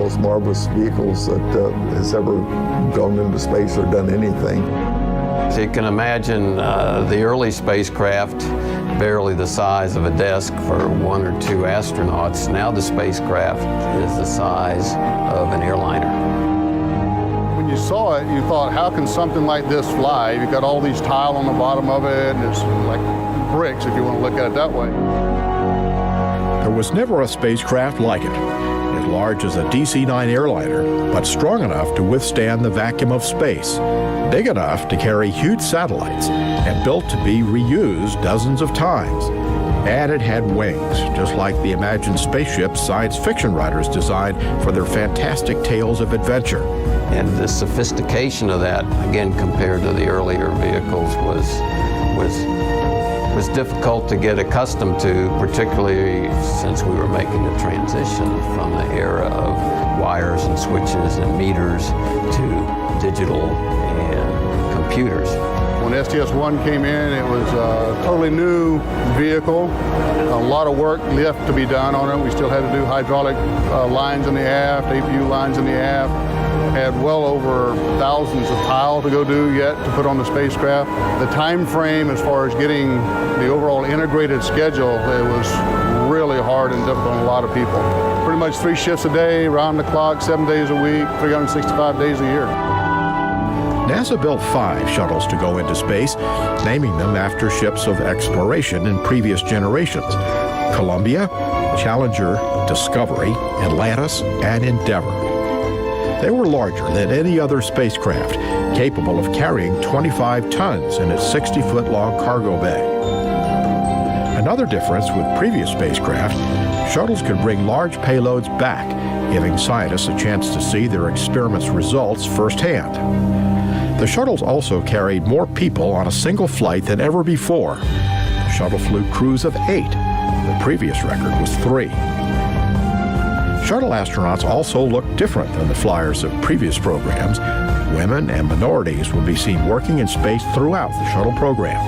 most marvelous vehicles that has ever gone into space or done anything. So you can imagine the early spacecraft, barely the size of a desk for 1 or 2 astronauts. Now the spacecraft is the size of an airliner. When you saw it, you thought, how can something like this fly? You've got all these tile on the bottom of it, and it's like bricks if you want to look at it that way. There was never a spacecraft like it, as large as a DC-9 airliner, but strong enough to withstand the vacuum of space, big enough to carry huge satellites, and built to be reused dozens of times. And it had wings, just like the imagined spaceships science fiction writers designed for their fantastic tales of adventure. And the sophistication of that, again, compared to the earlier vehicles, was difficult to get accustomed to, particularly since we were making the transition from the era of wires and switches and meters to digital and computers. When STS-1 came in, it was a totally new vehicle. A lot of work left to be done on it. We still had to do hydraulic lines in the aft, APU lines in the aft. Had well over thousands of tile to go do yet to put on the spacecraft. The time frame as far as getting the overall integrated schedule, it was really hard and difficult on a lot of people. Pretty much 3 shifts a day, round the clock, 7 days a week, 365 days a year. NASA built 5 shuttles to go into space, naming them after ships of exploration in previous generations: Columbia, Challenger, Discovery, Atlantis, and Endeavour. They were larger than any other spacecraft, capable of carrying 25 tons in its 60-foot-long cargo bay. Another difference with previous spacecraft, shuttles could bring large payloads back, giving scientists a chance to see their experiments' results firsthand. The shuttles also carried more people on a single flight than ever before. The shuttle flew crews of 8. The previous record was 3. Shuttle astronauts also looked different than the flyers of previous programs. Women and minorities would be seen working in space throughout the shuttle program.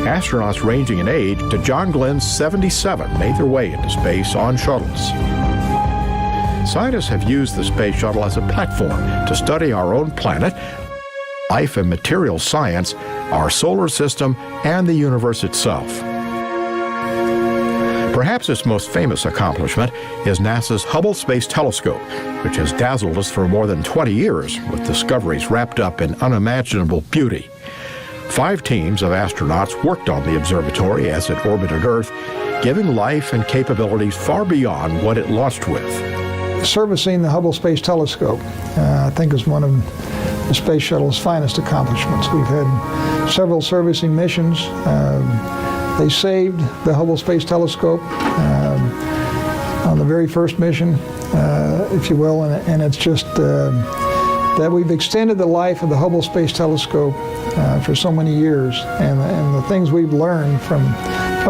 Astronauts ranging in age to John Glenn's 77 made their way into space on shuttles. Scientists have used the space shuttle as a platform to study our own planet, life and material science, our solar system, and the universe itself. Perhaps its most famous accomplishment is NASA's Hubble Space Telescope, which has dazzled us for more than 20 years with discoveries wrapped up in unimaginable beauty. 5 teams of astronauts worked on the observatory as it orbited Earth, giving life and capabilities far beyond what it launched with. Servicing the Hubble Space Telescope, I think, is one of the Space Shuttle's finest accomplishments. We've had several servicing missions. They saved the Hubble Space Telescope on the very first mission, if you will, and it's just that we've extended the life of the Hubble Space Telescope for so many years, and the things we've learned from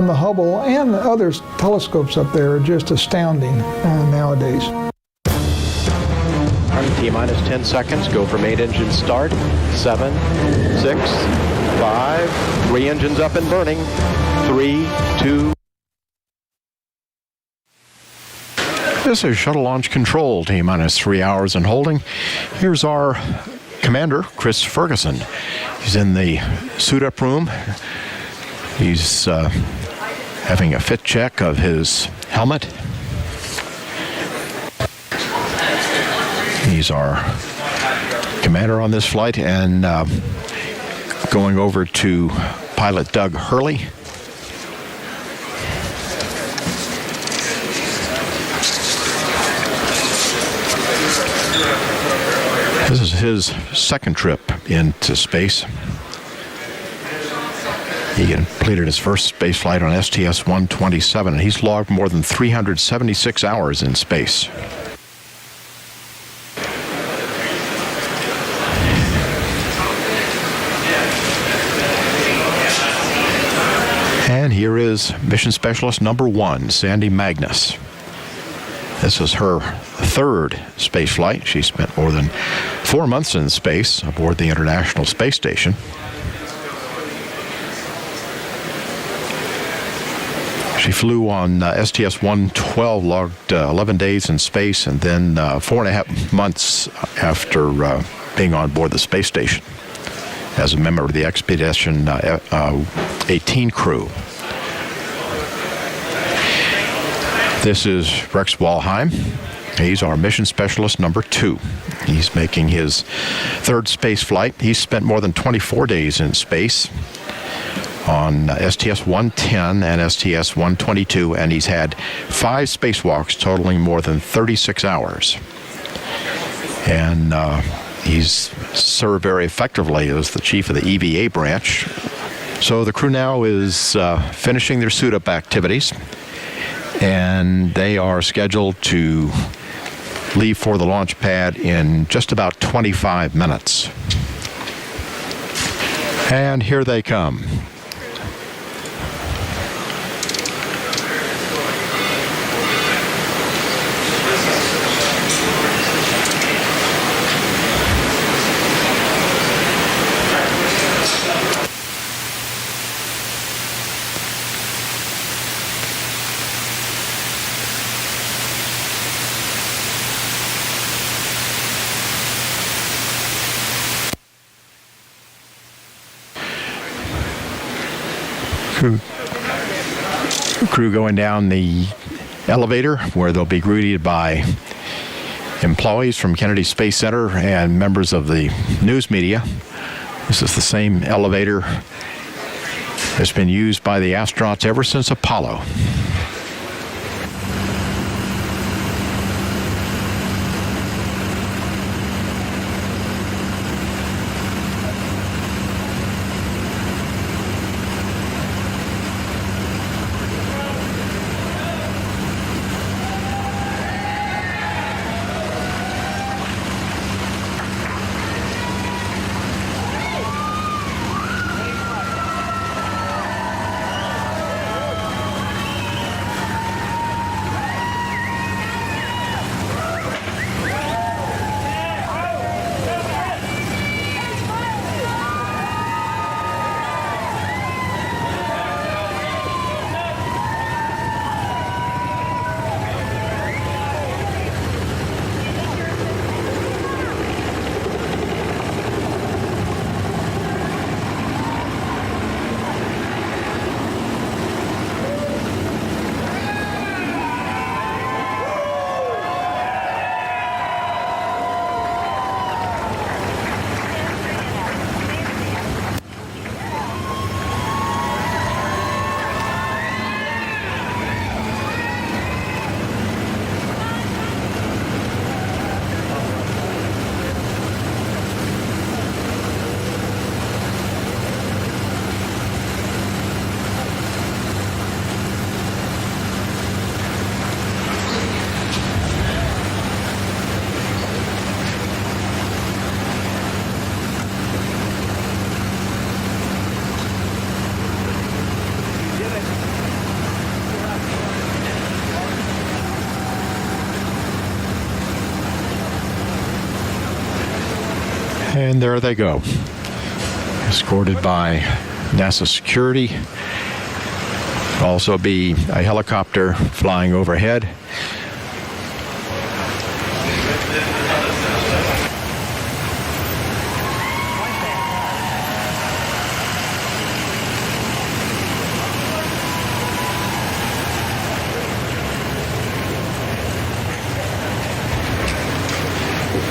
the Hubble and the other telescopes up there are just astounding nowadays. T-minus 10 seconds, go for main engine start. 7, 6, 5, 3 engines up and burning. 3, 2. This is Shuttle Launch Control, T-minus 3 hours and holding. Here's our commander, Chris Ferguson. He's in the suit-up room. He's having a fit check of his helmet. He's our commander on this flight, and going over to pilot Doug Hurley. This is his second trip into space. He completed his first space flight on STS-135, and he's logged more than 376 hours in space. And here is Mission Specialist number 1, Sandy Magnus. This is her third space flight. She spent more than 4 months in space aboard the International Space Station. She flew on STS-112, logged 11 days in space, and then 4.5 months after being on board the space station as a member of the Expedition 18 crew. This is Rex Walheim. He's our mission specialist number 2. He's making his 3rd space flight. He's spent more than 24 days in space on STS-110 and STS-122, and he's had 5 spacewalks totaling more than 36 hours. And he's served very effectively as the chief of the EVA branch. So the crew now is finishing their suit-up activities, and they are scheduled to leave for the launch pad in just about 25 minutes. And here they come. Crew going down the elevator where they'll be greeted by employees from Kennedy Space Center and members of the news media. This is the same elevator that's been used by the astronauts ever since Apollo. And there they go, escorted by NASA security. Also be a helicopter flying overhead.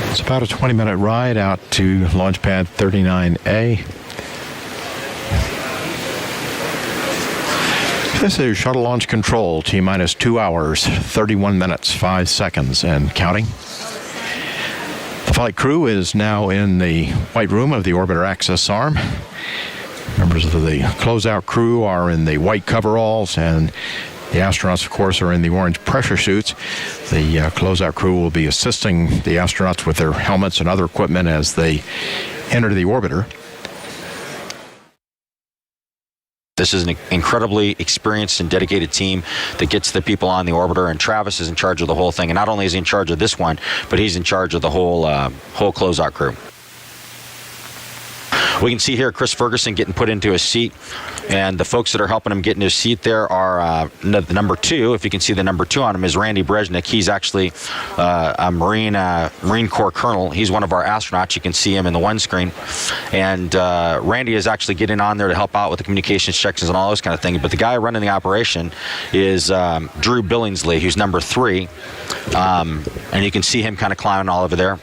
It's about a 20-minute ride out to Launch Pad 39A. This is Shuttle Launch Control, T-minus 2 hours, 31 minutes, 5 seconds, and counting. The flight crew is now in the white room of the orbiter access arm. Members of the closeout crew are in the white coveralls, and the astronauts, of course, are in the orange pressure suits. The closeout crew will be assisting the astronauts with their helmets and other equipment as they enter the orbiter. This is an incredibly experienced and dedicated team that gets the people on the orbiter, and Travis is in charge of the whole thing. And not only is he in charge of this one, but he's in charge of the whole closeout crew. We can see here Chris Ferguson getting put into his seat, and the folks that are helping him get in his seat there are the number 2. If you can see the number 2 on him is Randy Brezhnik. He's actually a Marine Corps colonel. He's one of our astronauts. You can see him in the one screen. And Randy is actually getting on there to help out with the communications sections and all those kind of things. But the guy running the operation is Drew Billingsley, who's number 3. And you can see him kind of climbing all over there.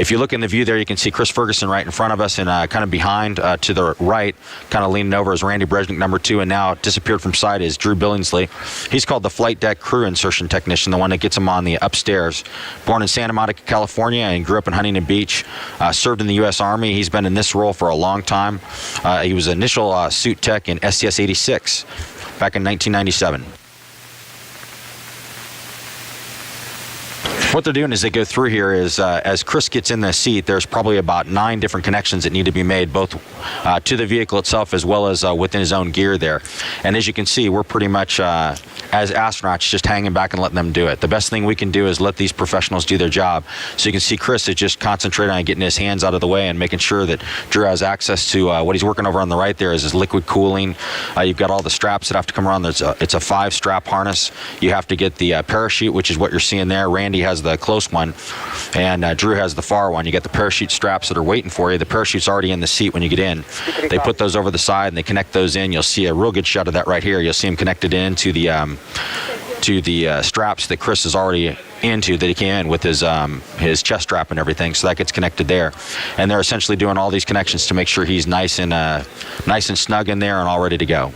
If you look in the view there, you can see Chris Ferguson right in front of us, and kind of behind to the right, kind of leaning over, is Randy Brezhnik, number 2, and now disappeared from sight is Drew Billingsley. He's called the flight deck crew insertion technician, the one that gets him on the upstairs. Born in Santa Monica, California, and grew up in Huntington Beach. Served in the U.S. Army. He's been in this role for a long time. He was initial suit tech in STS-86 back in 1997. What they're doing as they go through here is, as Chris gets in the seat, there's probably about 9 different connections that need to be made, both to the vehicle itself as well as within his own gear there. And as you can see, we're pretty much, as astronauts, just hanging back and letting them do it. The best thing we can do is let these professionals do their job. So you can see Chris is just concentrating on getting his hands out of the way and making sure that Drew has access to what he's working over on the right there is his liquid cooling. You've got all the straps that have to come around. It's a 5-strap harness. You have to get the parachute, which is what you're seeing there. Randy has the close one, and Drew has the far one. You get the parachute straps that are waiting for you. The parachute's already in the seat when you get in. They put those over the side and they connect those in. You'll see a real good shot of that right here. You'll see them connected into the straps that Chris is already into, that he came in with his chest strap and everything. So that gets connected there, and they're essentially doing all these connections to make sure he's nice and snug in there and all ready to go.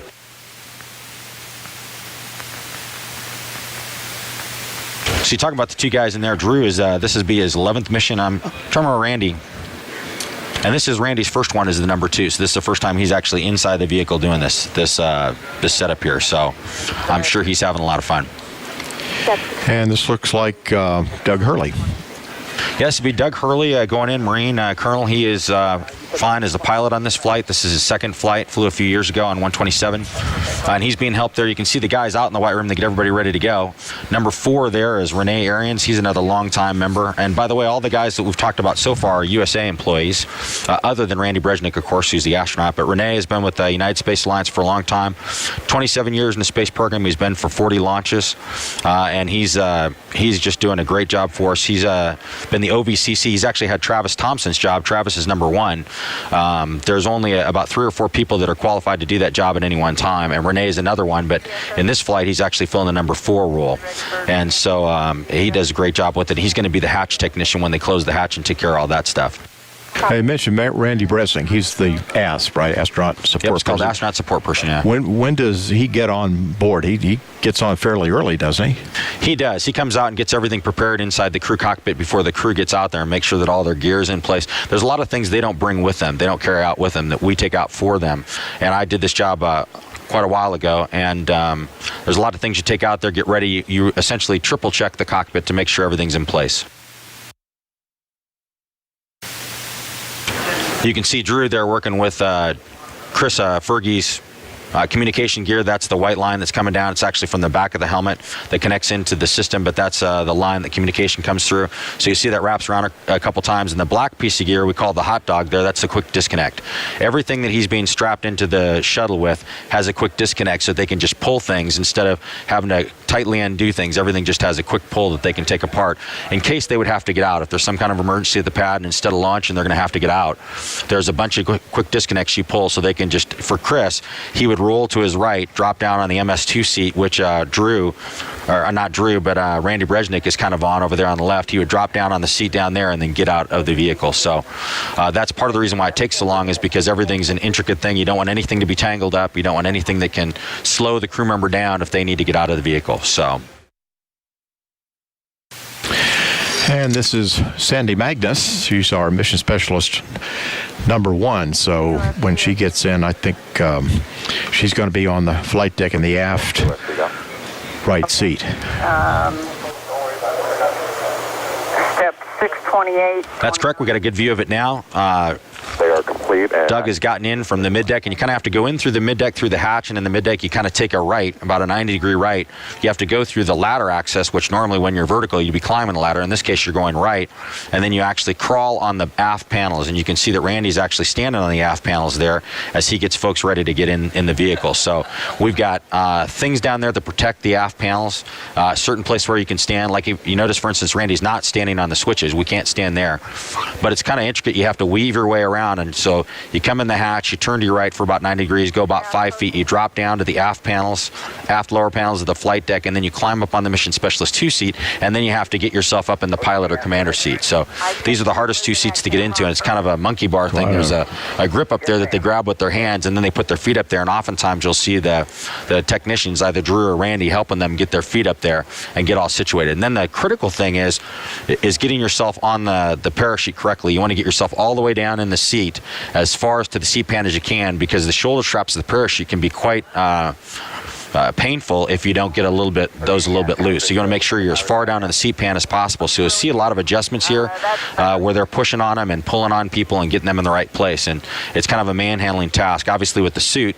So you talk about the 2 guys in there. Drew is this would be his 11th mission. I'm trying to remember Randy, and this is Randy's first one as the number 2. So this is the first time he's actually inside the vehicle doing this setup here. So I'm sure he's having a lot of fun. And this looks like Doug Hurley. Yes, it'd be Doug Hurley going in, Marine Colonel. He is flying as a pilot on this flight. This is his 2nd flight. Flew a few years ago on 127. And he's being helped there. You can see the guys out in the white room. They get everybody ready to go. Number 4 there is Renee Arians. He's another longtime member. And by the way, all the guys that we've talked about so far are USA employees, other than Randy Brezhnik, of course, who's the astronaut. But Renee has been with the United Space Alliance for a long time. 27 years in the space program. He's been for 40 launches. And he's just doing a great job for us. He's been the OVCC. He's actually had Travis Thompson's job. Travis is number 1. There's only about 3 or 4 people that are qualified to do that job at any one time, and Renee is another one, but in this flight he's actually filling the number 4 role, and so he does a great job with it. He's going to be the hatch technician when they close the hatch and take care of all that stuff. I mentioned Randy Brezhnik. He's the ASP, right? Astronaut Support Person. Yep, it's called Astronaut Support Person, yeah. When does he get on board? He gets on fairly early, doesn't he? He does. He comes out and gets everything prepared inside the crew cockpit before the crew gets out there and make sure that all their gear is in place. There's a lot of things they don't bring with them. They don't carry out with them that we take out for them. And I did this job quite a while ago, and there's a lot of things you take out there, get ready. You essentially triple check the cockpit to make sure everything's in place. You can see Drew there working with Chris Fergie's communication gear. That's the white line that's coming down. It's actually from the back of the helmet that connects into the system, but that's the line that communication comes through. So you see that wraps around a couple times. And the black piece of gear we call the hot dog there, that's the quick disconnect. Everything that he's being strapped into the shuttle with has a quick disconnect, so they can just pull things instead of having to tightly undo things. Everything just has a quick pull that they can take apart in case they would have to get out. If there's some kind of emergency at the pad and instead of launching they're going to have to get out, there's a bunch of quick disconnects you pull, so they can just, for Chris, he would roll to his right, drop down on the MS2 seat, which Randy Brezhnik is kind of on over there on the left. He would drop down on the seat down there and then get out of the vehicle. So that's part of the reason why it takes so long, is because everything's an intricate thing. You don't want anything to be tangled up. You don't want anything that can slow the crew member down if they need to get out of the vehicle. So. And this is Sandy Magnus. She's our mission specialist number 1. So when she gets in, I think she's going to be on the flight deck in the aft right seat. Step 628. That's correct. We got a good view of it now. They are compliant. complete. And Doug has gotten in from the middeck, and you kind of have to go in through the middeck through the hatch, and in the middeck you kind of take a right, about a 90-degree right. You have to go through the ladder access, which normally when you're vertical you'd be climbing the ladder. In this case you're going right, and then you actually crawl on the aft panels, and you can see that Randy's actually standing on the aft panels there as he gets folks ready to get in the vehicle. So we've got things down there that protect the aft panels, certain place where you can stand. Like you notice, for instance, Randy's not standing on the switches. We can't stand there, but it's kind of intricate. You have to weave your way around, and so you come in the hatch, you turn to your right for about 90 degrees, go about 5 feet, you drop down to the aft panels, aft lower panels of the flight deck, and then you climb up on the Mission Specialist 2 seat, and then you have to get yourself up in the pilot or commander seat. So these are the hardest 2 seats to get into, and it's kind of a monkey bar thing. There's a grip up there that they grab with their hands, and then they put their feet up there, and oftentimes you'll see the technicians, either Drew or Randy, helping them get their feet up there and get all situated. And then the critical thing is getting yourself on the parachute correctly. You want to get yourself all the way down in the seat, as far as to the seat pan as you can, because the shoulder straps of the parachute can be quite painful if you don't get those a little bit loose. So you want to make sure you're as far down in the seat pan as possible. So you'll see a lot of adjustments here where they're pushing on them and pulling on people and getting them in the right place. And it's kind of a manhandling task. Obviously with the suit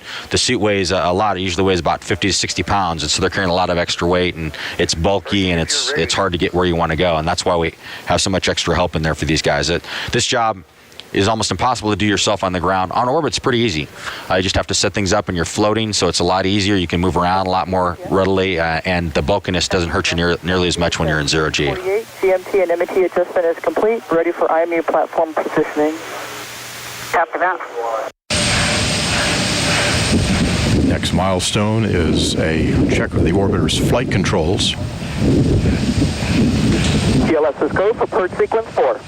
weighs a lot. It usually weighs about 50 to 60 pounds. And so they're carrying a lot of extra weight, and it's bulky, and it's hard to get where you want to go. And that's why we have so much extra help in there for these guys. This job is almost impossible to do yourself on the ground. On orbit, it's pretty easy. You just have to set things up, and you're floating, so it's a lot easier. You can move around a lot more readily, and the bulkiness doesn't hurt you nearly as much when you're in zero G. 48, CMT and MT adjustment is complete. Ready for IMU platform positioning. Copy that. Next milestone is a check of the orbiter's flight controls. TLS is go for purge sequence 4.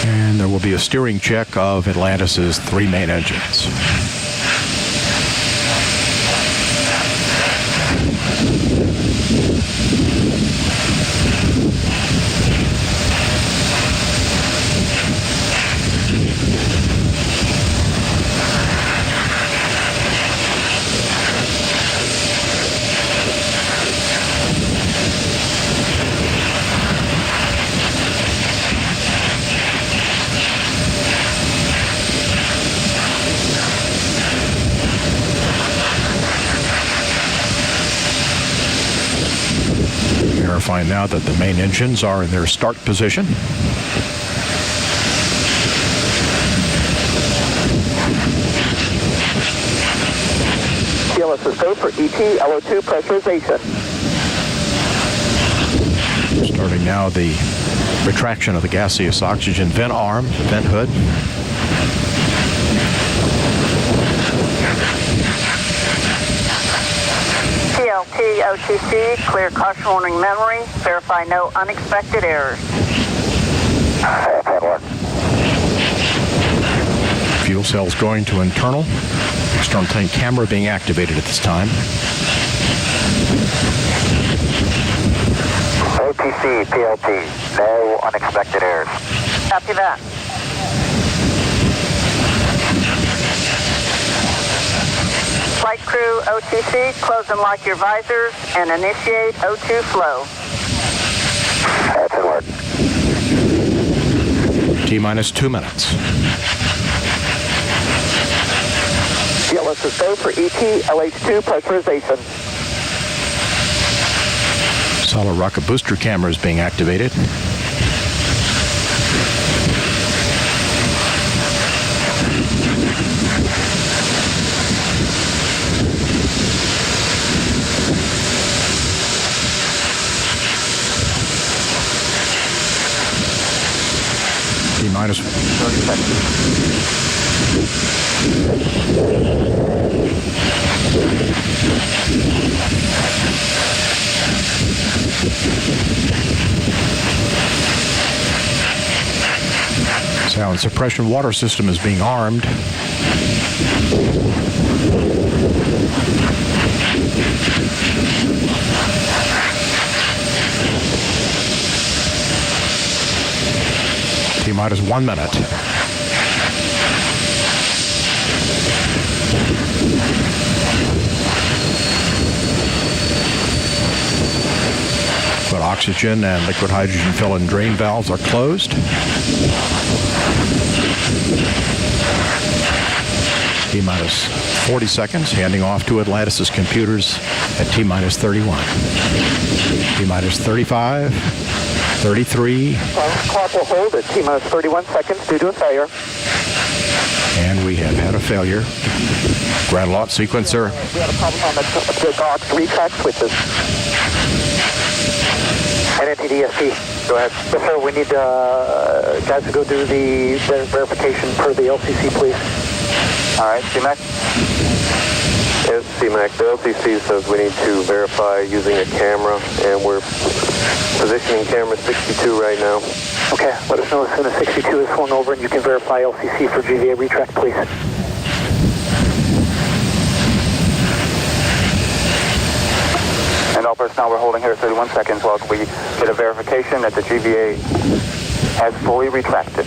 And there will be a steering check of Atlantis' 3 main engines. Verifying now that the main engines are in their start position. TLS is go for ET LO2 pressurization. Starting now the retraction of the gaseous oxygen vent arm, vent hood. TLT OTC, clear caution warning memory. Verify no unexpected errors. Fuel cells going to internal. External tank camera being activated at this time. OTC, PLT, no unexpected errors. Copy that. Flight crew OTC, close and lock your visors and initiate O2 flow. That's in work. T-minus 2 minutes. TLS is go for ET LH2 pressurization. Solid rocket booster camera is being activated. T-minus 30 seconds. sound suppression water system is being armed. T-minus 1 minute. But oxygen and liquid hydrogen fill and drain valves are closed. T-minus 40 seconds, handing off to Atlantis' computers at T-minus 31. T-minus 35, 33. Clock will hold at T-minus 31 seconds due to a failure. And we have had a failure. Ground launch sequencer. We had a problem on the dock's retract switches. NNTDSP. Go ahead. Yes, sir. We need guys to go do the verification per the LCC, please. All right, CMAC. Yes, CMAC. The LCC says we need to verify using a camera, and we're positioning camera 62 right now. Okay, let us know as soon as 62 is swung over and you can verify LCC for GVA retract, please. And all personnel, we're holding here at 31 seconds while we get a verification that the GVA has fully retracted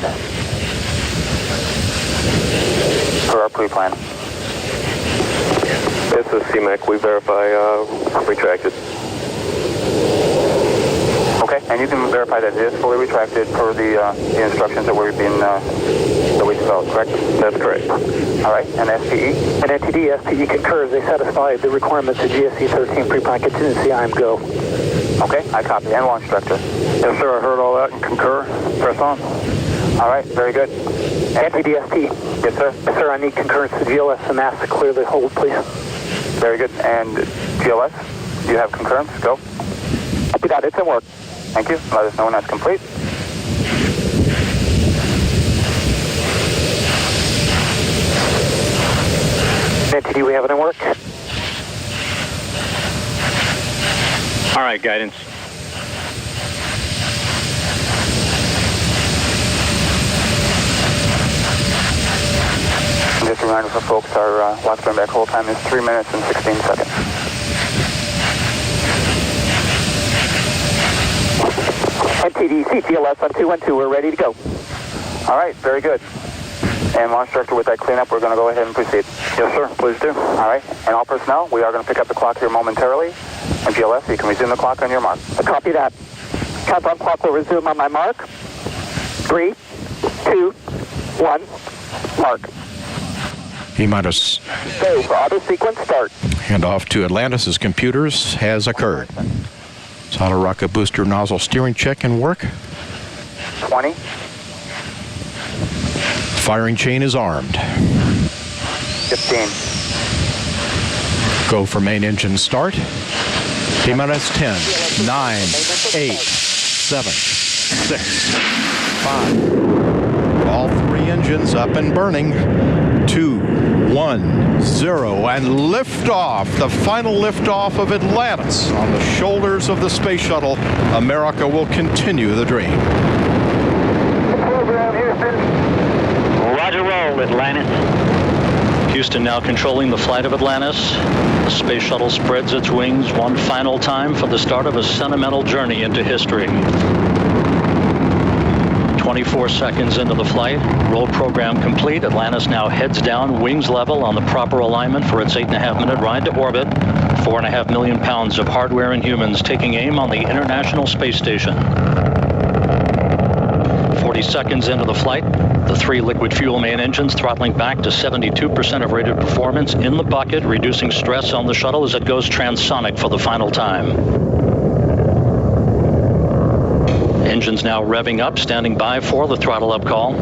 per our pre-plan. This is CMAC. We verify retracted. Okay, and you can verify that it is fully retracted per the instructions that that we developed, correct? That's correct. All right, and SPE? And NTD, SPE concurs. They satisfy the requirements of GSC 13 pre-plan contingency. I am go. Okay, I copy. And launch director? Yes, sir. I heard all that and concur. Press on. All right, very good. NTD, SPE? Yes, sir. Yes, sir. I need concurrence to GLS and mass to clear the hold, please. Very good. And GLS, do you have concurrence? Go. Copy that. It's in work. Thank you. Let us know when that's complete. NTD, we have it in work. All right, guidance. And just a reminder for folks, our watch going back hold time is 3 minutes and 16 seconds. NTD, CTLS on 212, we're ready to go. All right, very good. And launch director, with that cleanup, we're going to go ahead and proceed. Yes, sir, please do. All right, and all personnel, we are going to pick up the clock here momentarily. And GLS, you can resume the clock on your mark. Copy that. Countdown clock will resume on my mark. 3, 2, 1, mark. T-minus. Go for auto sequence start. Handoff to Atlantis' computers has occurred. Solid rocket booster nozzle steering check and work. 20. Firing chain is armed. 15. Go for main engine start. T-minus 10, 9, 8, 7, 6, 5. All three engines up and burning. 2, 1, 0, and liftoff. The final liftoff of Atlantis on the shoulders of the space shuttle. America will continue the dream. Program, Houston. Roger, roll, Atlantis. Houston now controlling the flight of Atlantis. The space shuttle spreads its wings one final time for the start of a sentimental journey into history. 24 seconds into the flight, roll program complete. Atlantis now heads down, wings level on the proper alignment for its 8.5-minute ride to orbit. 4.5 million pounds of hardware and humans taking aim on the International Space Station. 40 seconds into the flight, the 3 liquid fuel main engines throttling back to 72% of rated performance in the bucket, reducing stress on the shuttle as it goes transonic for the final time. Engines now revving up, standing by for the throttle up call.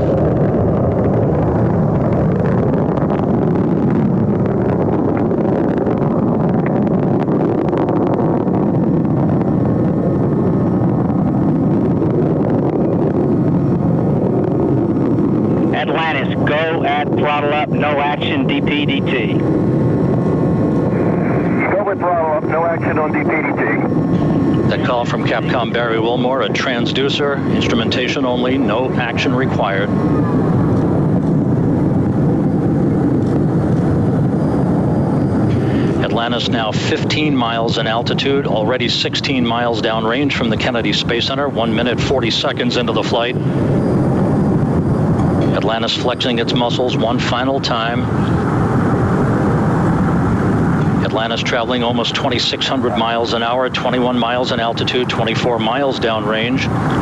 Atlantis, go at throttle up, no action, DPDT. Go with throttle up, no action on DPDT. That call from Capcom Barry Wilmore, a transducer, instrumentation only, no action required. Atlantis now 15 miles in altitude, already 16 miles downrange from the Kennedy Space Center, 1 minute 40 seconds into the flight. Atlantis flexing its muscles one final time. Atlantis traveling almost 2,600 miles an hour, 21 miles in altitude, 24 miles downrange.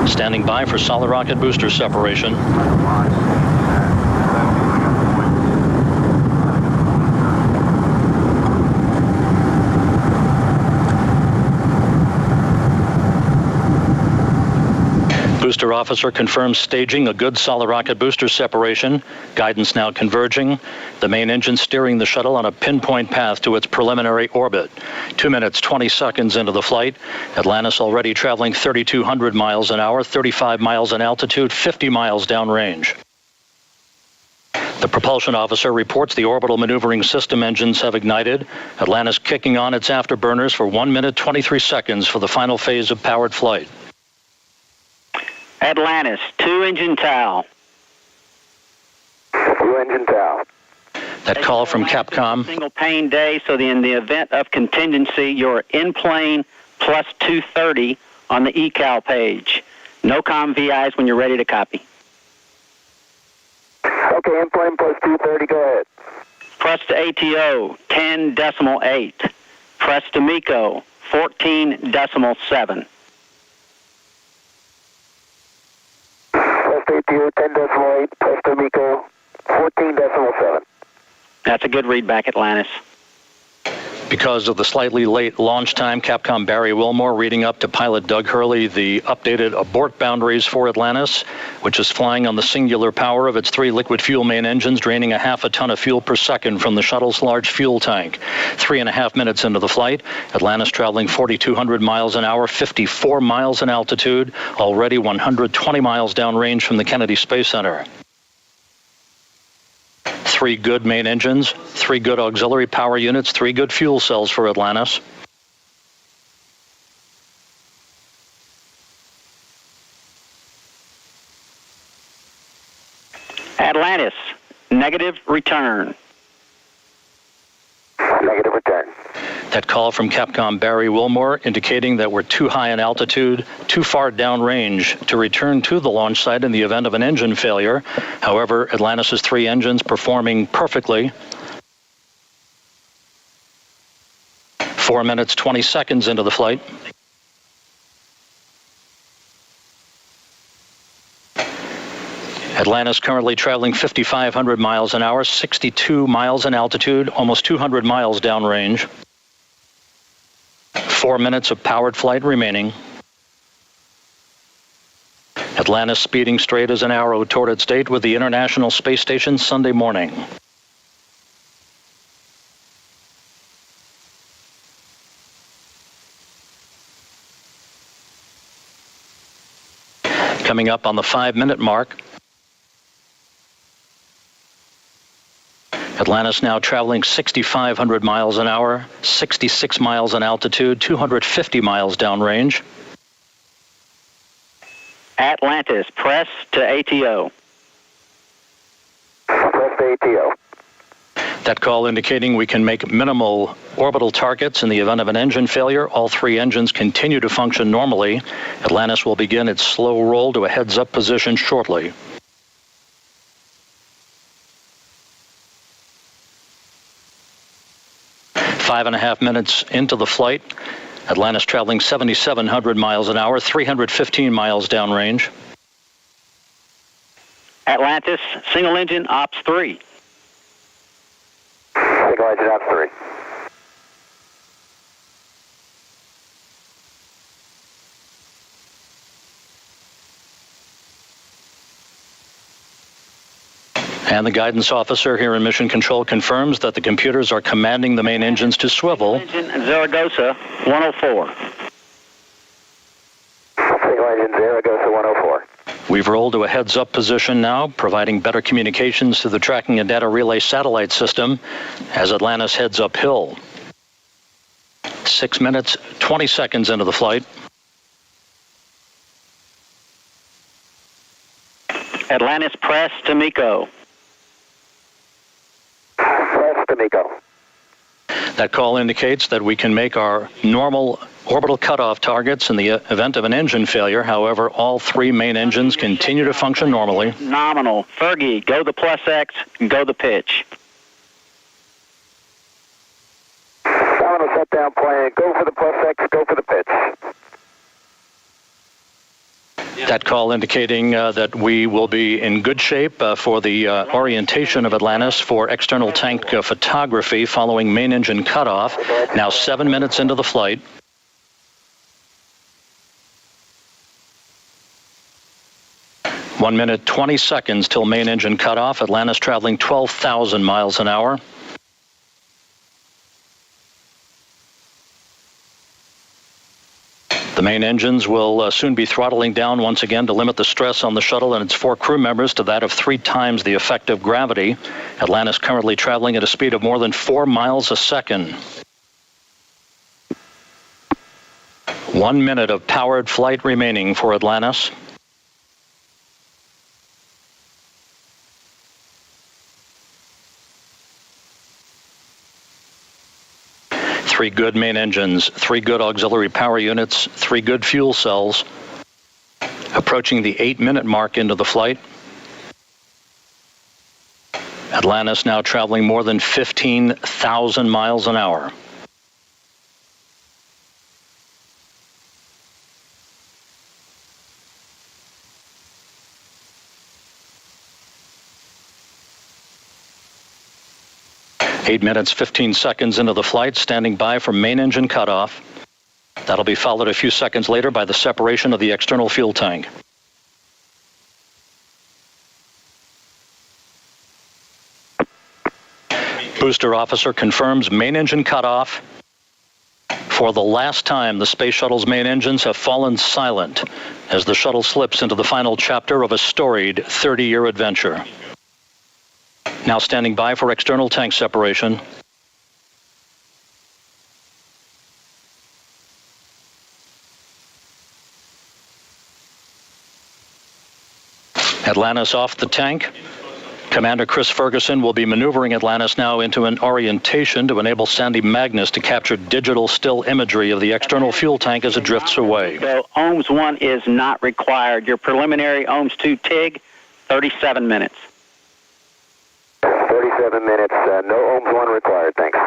Standing by for solid rocket booster separation. Booster officer confirms staging a good solid rocket booster separation. Guidance now converging. The main engine steering the shuttle on a pinpoint path to its preliminary orbit. 2 minutes, 20 seconds into the flight. Atlantis already traveling 3,200 miles an hour, 35 miles in altitude, 50 miles downrange. The propulsion officer reports the orbital maneuvering system engines have ignited. Atlantis kicking on its afterburners for 1 minute, 23 seconds for the final phase of powered flight. Atlantis, 2-engine TOW. 2-engine TOW. That call from Capcom. Single pane day, so in the event of contingency, you're in plane plus 230 on the ecal page. No comm VIs when you're ready to copy. Okay, in plane plus 230, go ahead. Press to ATO, 10.8. Press to MECO, 14.7. Press to ATO, 10.8. Press to MECO, 14.7. That's a good readback, Atlantis. Because of the slightly late launch time, Capcom Barry Wilmore reading up to pilot Doug Hurley the updated abort boundaries for Atlantis, which is flying on the singular power of its 3 liquid fuel main engines, draining a half a ton of fuel per second from the shuttle's large fuel tank. 3.5 minutes into the flight, Atlantis traveling 4,200 miles an hour, 54 miles in altitude, already 120 miles downrange from the Kennedy Space Center. 3 good main engines, 3 good auxiliary power units, 3 good fuel cells for Atlantis. Atlantis, negative return. Negative return. That call from Capcom Barry Wilmore indicating that we're too high in altitude, too far downrange to return to the launch site in the event of an engine failure. However, Atlantis' 3 engines performing perfectly. 4 minutes, 20 seconds into the flight. Atlantis currently traveling 5,500 miles an hour, 62 miles in altitude, almost 200 miles downrange. 4 minutes of powered flight remaining. Atlantis speeding straight as an arrow toward its date with the International Space Station Sunday morning. Coming up on the 5-minute mark. Atlantis now traveling 6,500 miles an hour, 66 miles in altitude, 250 miles downrange. Atlantis, press to ATO. Press to ATO. That call indicating we can make minimal orbital targets in the event of an engine failure. All 3 engines continue to function normally. Atlantis will begin its slow roll to a heads-up position shortly. 5.5 minutes into the flight, Atlantis traveling 7,700 miles an hour, 315 miles downrange. Atlantis, single engine, ops 3. Single engine, ops 3. And the guidance officer here in Mission Control confirms that the computers are commanding the main engines to swivel. Engine Zaragoza 104. Single engine Zaragoza 104. We've rolled to a heads-up position now, providing better communications to the tracking and data relay satellite system as Atlantis heads uphill. 6 minutes, 20 seconds into the flight. Atlantis, press to MECO. Press to MECO. That call indicates that we can make our normal orbital cutoff targets in the event of an engine failure. However, all 3 main engines continue to function normally. Nominal. Fergie, go the plus X, go the pitch. South down plane. Go for the +X, go for the pitch. That call indicating that we will be in good shape for the orientation of Atlantis for external tank photography following main engine cutoff. Now 7 minutes into the flight. One minute, 20 seconds till main engine cutoff. Atlantis traveling 12,000 miles an hour. The main engines will soon be throttling down once again to limit the stress on the shuttle and its 4 crew members to that of 3 times the effective gravity. Atlantis currently traveling at a speed of more than 4 miles a second. 1 minute of powered flight remaining for Atlantis. Three good main engines, 3 good auxiliary power units, 3 good fuel cells. Approaching the 8-minute mark into the flight. Atlantis now traveling more than 15,000 miles an hour. Eight minutes, 15 seconds into the flight, standing by for main engine cutoff. That'll be followed a few seconds later by the separation of the external fuel tank. Booster officer confirms main engine cutoff. For the last time, the Space Shuttle's main engines have fallen silent as the shuttle slips into the final chapter of a storied 30-year adventure. Now standing by for external tank separation. Atlantis off the tank. Commander Chris Ferguson will be maneuvering Atlantis now into an orientation to enable Sandy Magnus to capture digital still imagery of the external fuel tank as it drifts away. So OMS 1 is not required. Your preliminary OMS 2 TIG, 37 minutes. 37 minutes, no OMS 1 required, thanks.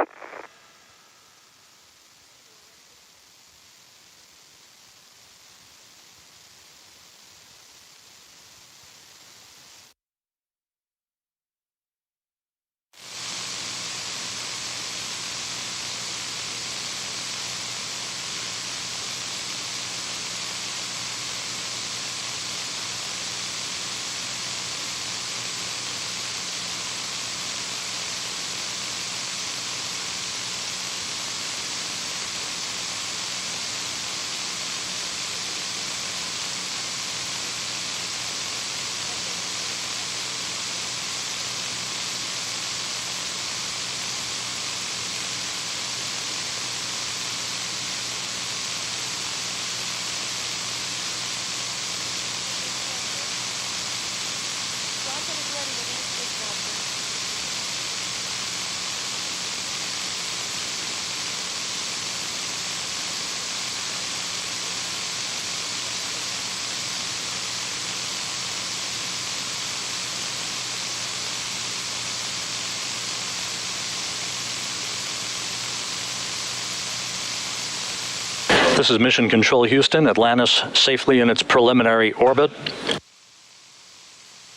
This is Mission Control Houston. Atlantis safely in its preliminary orbit.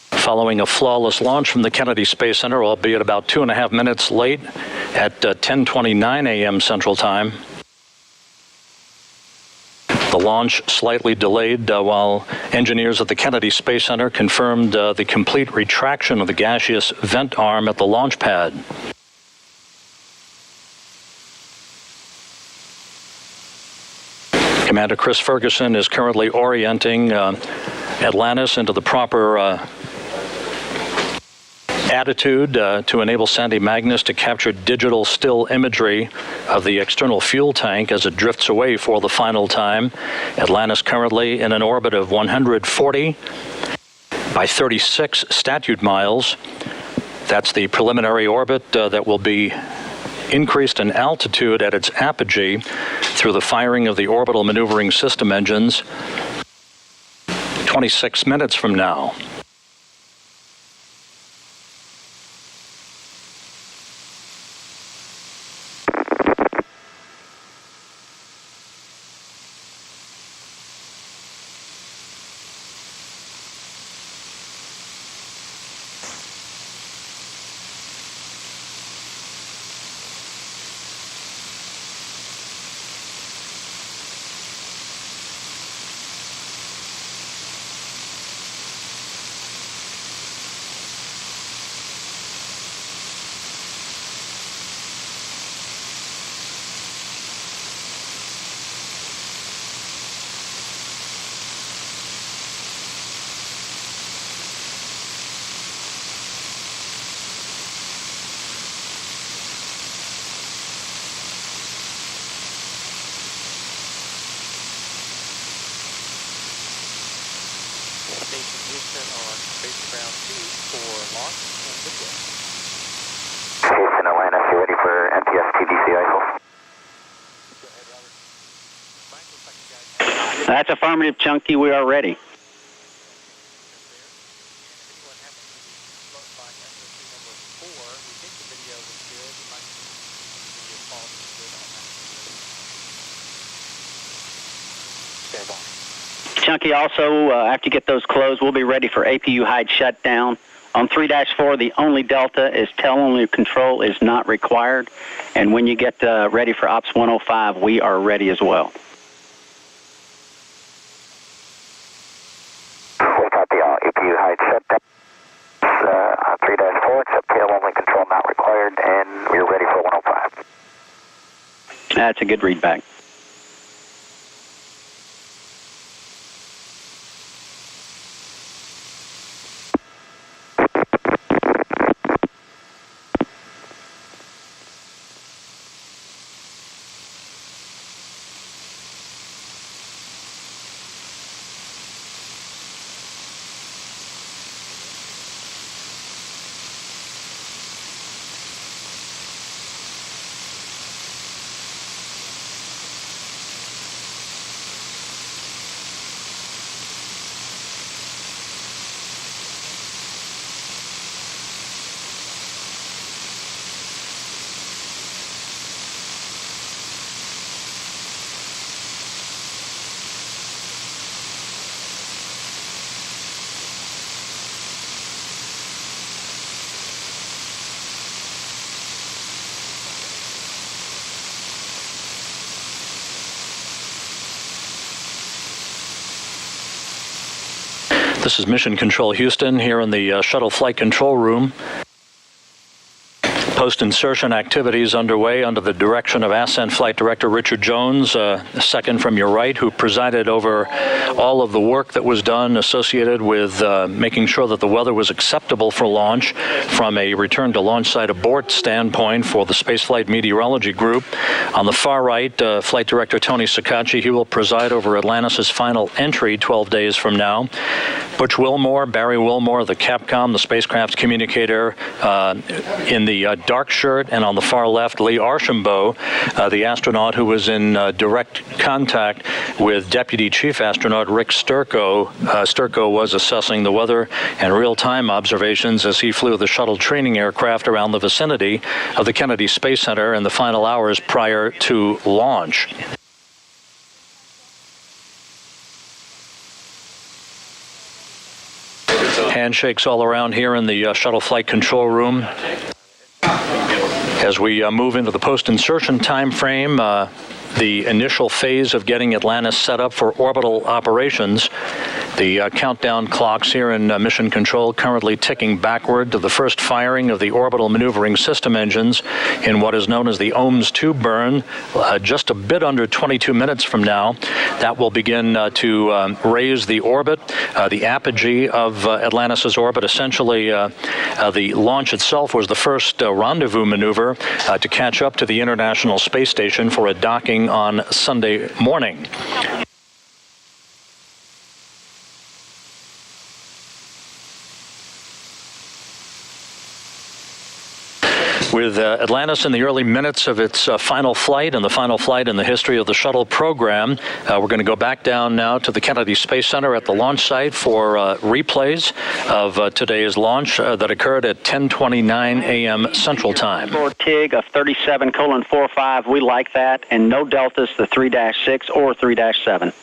Following a flawless launch from the Kennedy Space Center, albeit about 2.5 minutes late at 10:29 a.m. Central Time. The launch slightly delayed while engineers at the Kennedy Space Center confirmed the complete retraction of the gaseous vent arm at the launch pad. Commander Chris Ferguson is currently orienting Atlantis into the proper attitude to enable Sandy Magnus to capture digital still imagery of the external fuel tank as it drifts away for the final time. Atlantis currently in an orbit of 140 by 36 statute miles. That's the preliminary orbit that will be increased in altitude at its apogee through the firing of the orbital maneuvering system engines 26 minutes from now. spacecraft 2 for launch and video. Houston, Atlantis, you ready for MTS TDC ISO? That's affirmative, Chunky. We are ready. Chunky, also, after you get those closed, we'll be ready for APU hide shutdown. On 3-4, the only delta is tele-only control is not required. And when you get ready for Ops 105, we are ready as well. We copy all. APU hide shutdown. 3-4, except tail-only control not required, and we're ready for 105. That's a good readback. This is Mission Control Houston here in the shuttle flight control room. Post-insertion activities underway under the direction of Ascent Flight Director Richard Jones, second from your right, who presided over all of the work that was done associated with making sure that the weather was acceptable for launch from a return to launch site abort standpoint for the Spaceflight Meteorology Group. On the far right, Flight Director Tony Sacacci, he will preside over Atlantis' final entry 12 days from now. Butch Wilmore, Barry Wilmore, the Capcom, the spacecraft's communicator, in the dark shirt, and on the far left, Lee Archambault, the astronaut who was in direct contact with Deputy Chief Astronaut Rick Sturko. Sturko was assessing the weather and real-time observations as he flew the shuttle training aircraft around the vicinity of the Kennedy Space Center in the final hours prior to launch. Handshakes all around here in the shuttle flight control room. As we move into the post-insertion time frame, the initial phase of getting Atlantis set up for orbital operations. The countdown clocks here in Mission Control currently ticking backward to the first firing of the orbital maneuvering system engines in what is known as the OMS 2 burn, just a bit under 22 minutes from now. That will begin to raise the orbit, the apogee of Atlantis' orbit. Essentially, the launch itself was the first rendezvous maneuver to catch up to the International Space Station for a docking on Sunday morning. With Atlantis in the early minutes of its final flight, and the final flight in the history of the shuttle program, we're going to go back down now to the Kennedy Space Center at the launch site for replays of today's launch that occurred at 10:29 a.m. Central Time. For TIG of 37:45, we like that, and no deltas to 3-6 or 3-7.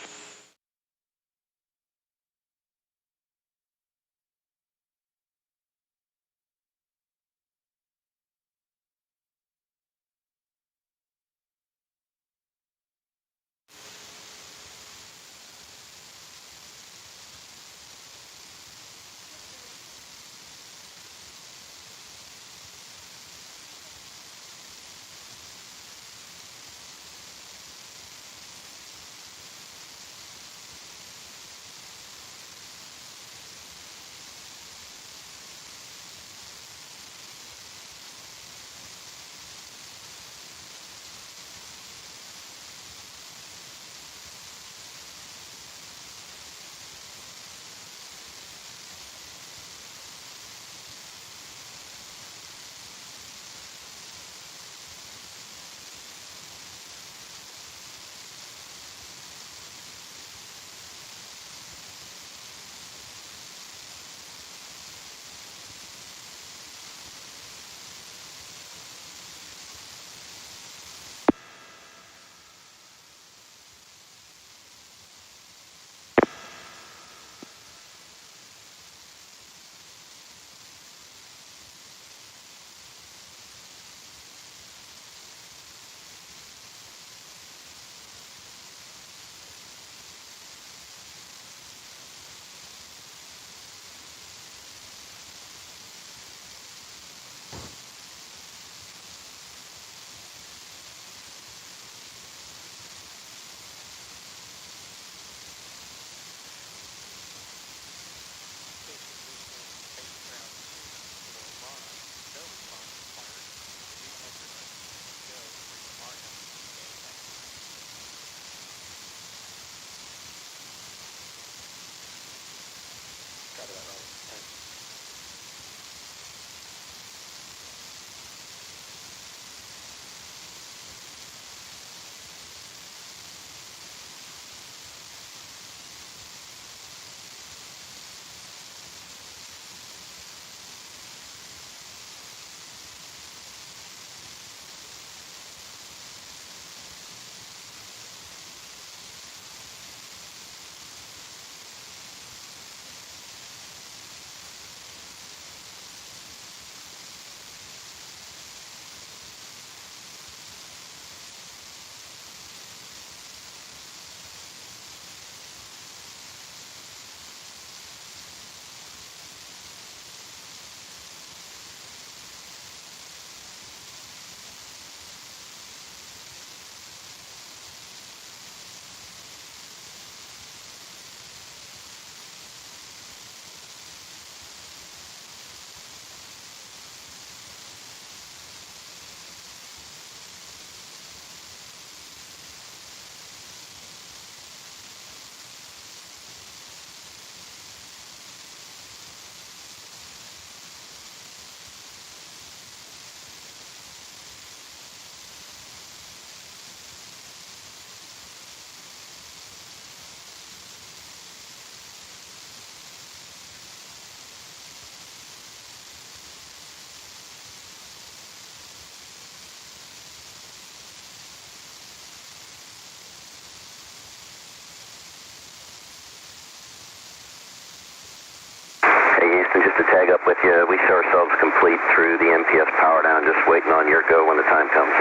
up with you. We show ourselves complete through the MPS power down, just waiting on your go when the time comes.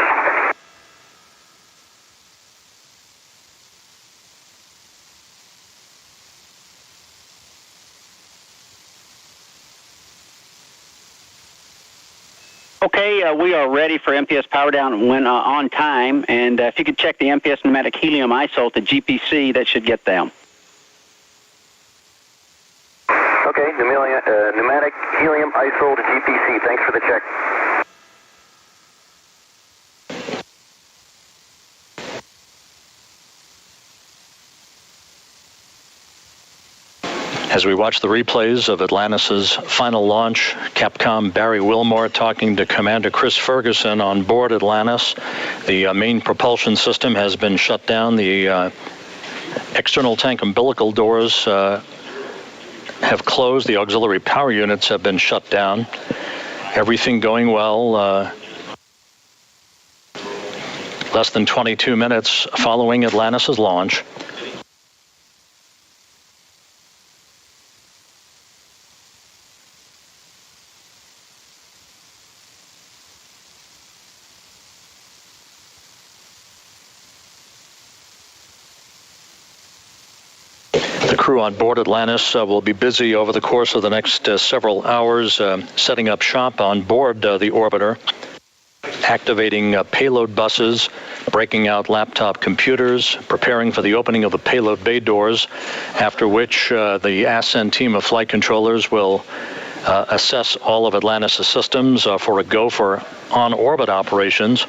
Okay, we are ready for MPS power down when on time, and if you could check the MPS pneumatic helium isolt at GPC, that should get them. Okay, pneumatic helium isolt to GPC. Thanks for the check. As we watch the replays of Atlantis' final launch, Capcom Barry Wilmore talking to Commander Chris Ferguson on board Atlantis. The main propulsion system has been shut down. The external tank umbilical doors have closed. The auxiliary power units have been shut down. Everything going well. Less than 22 minutes following Atlantis' launch. The crew on board Atlantis will be busy over the course of the next several hours setting up shop on board the orbiter, activating payload buses, breaking out laptop computers, preparing for the opening of the payload bay doors, after which the ascent team of flight controllers will assess all of Atlantis' systems for a go for on-orbit operations.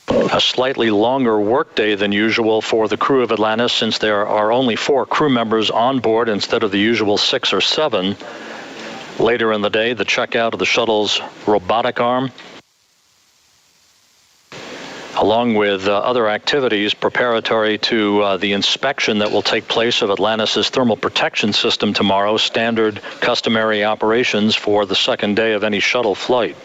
A slightly longer workday than usual for the crew of Atlantis, since there are only 4 crew members on board instead of the usual 6 or 7. Later in the day, the checkout of the shuttle's robotic arm, along with other activities preparatory to the inspection that will take place of Atlantis' thermal protection system tomorrow, standard customary operations for the second day of any shuttle flight.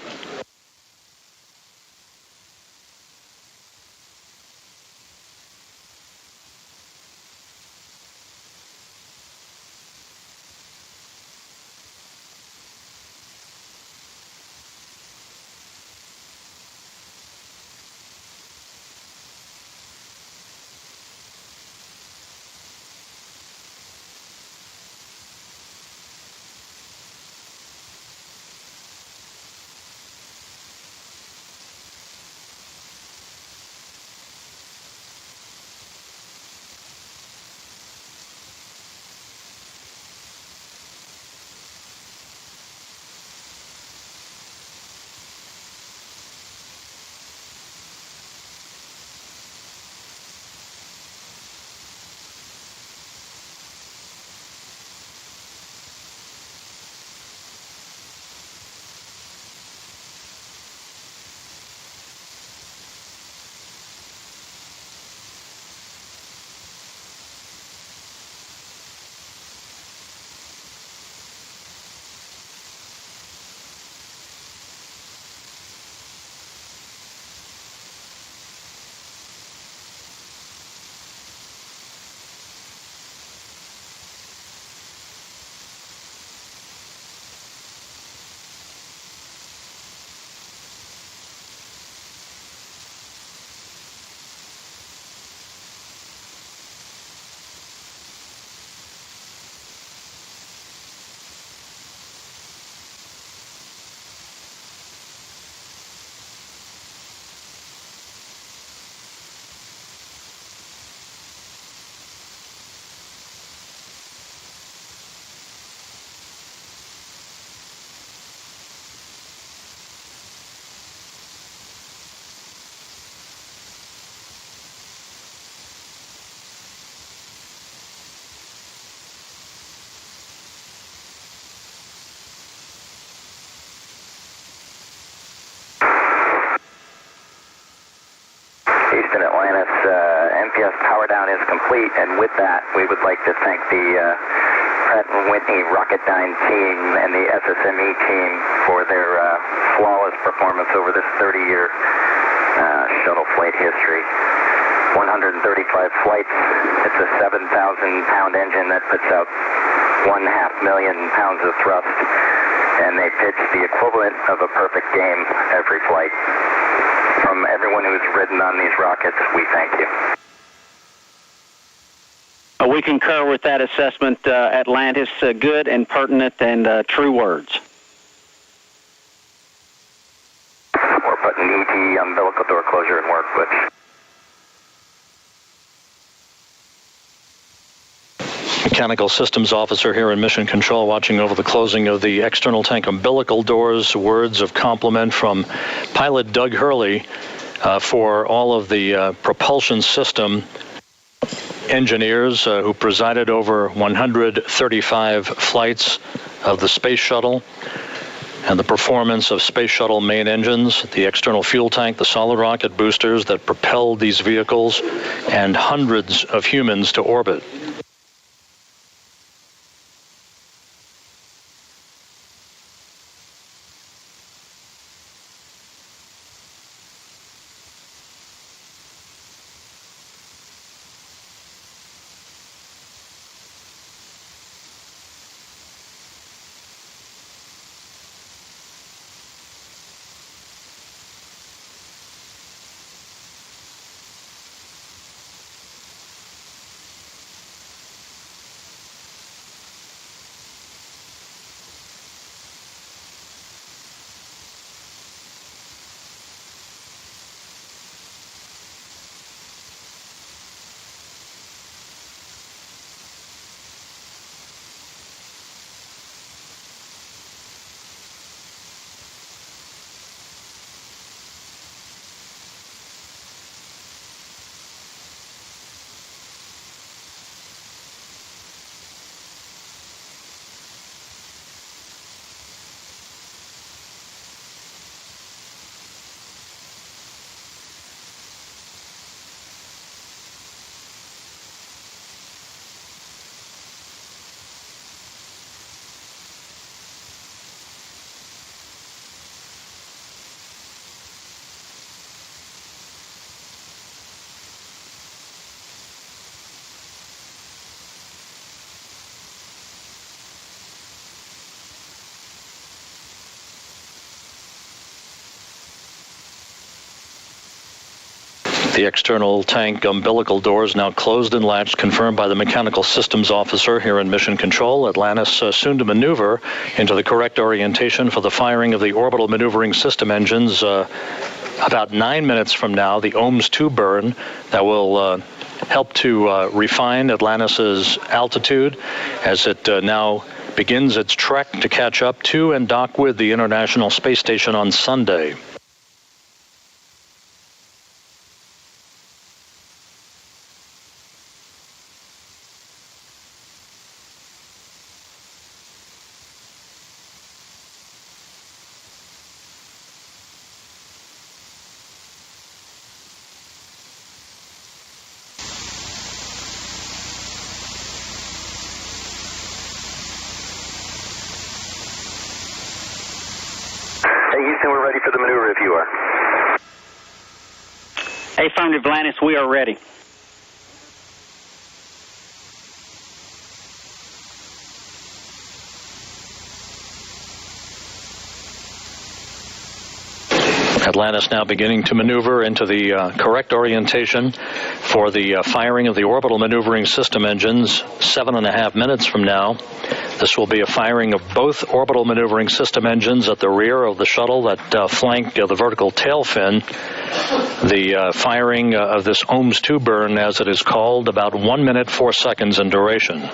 MPS power down is complete, and with that, we would like to thank the Pratt & Whitney Rocketdyne team and the SSME team for their flawless performance over this 30-year shuttle flight history. 135 flights. It's a 7,000-pound engine that puts out 1.5 million pounds of thrust, and they pitch the equivalent of a perfect game every flight. From everyone who's ridden on these rockets, we thank you. We concur with that assessment, Atlantis. Good and pertinent and true words. We're putting ET umbilical door closure in work, but Mechanical Systems Officer here in Mission Control, watching over the closing of the external tank umbilical doors. Words of compliment from pilot Doug Hurley for all of the propulsion system engineers who presided over 135 flights of the Space Shuttle, and the performance of Space Shuttle main engines, the external fuel tank, the solid rocket boosters that propelled these vehicles, and hundreds of humans to orbit. The external tank umbilical doors now closed and latched, confirmed by the Mechanical Systems Officer here in Mission Control. Atlantis soon to maneuver into the correct orientation for the firing of the orbital maneuvering system engines about 9 minutes from now, the OMS 2 burn that will help to refine Atlantis's altitude as it now begins its trek to catch up to and dock with the International Space Station on Sunday. Houston, we're ready for the maneuver if you are. Affirmative, Atlantis, we are ready. Atlantis now beginning to maneuver into the correct orientation for the firing of the orbital maneuvering system engines 7.5 minutes from now. This will be a firing of both orbital maneuvering system engines at the rear of the shuttle that flank the vertical tail fin. The firing of this OMS 2 burn, as it is called, about 1 minute 4 seconds in duration.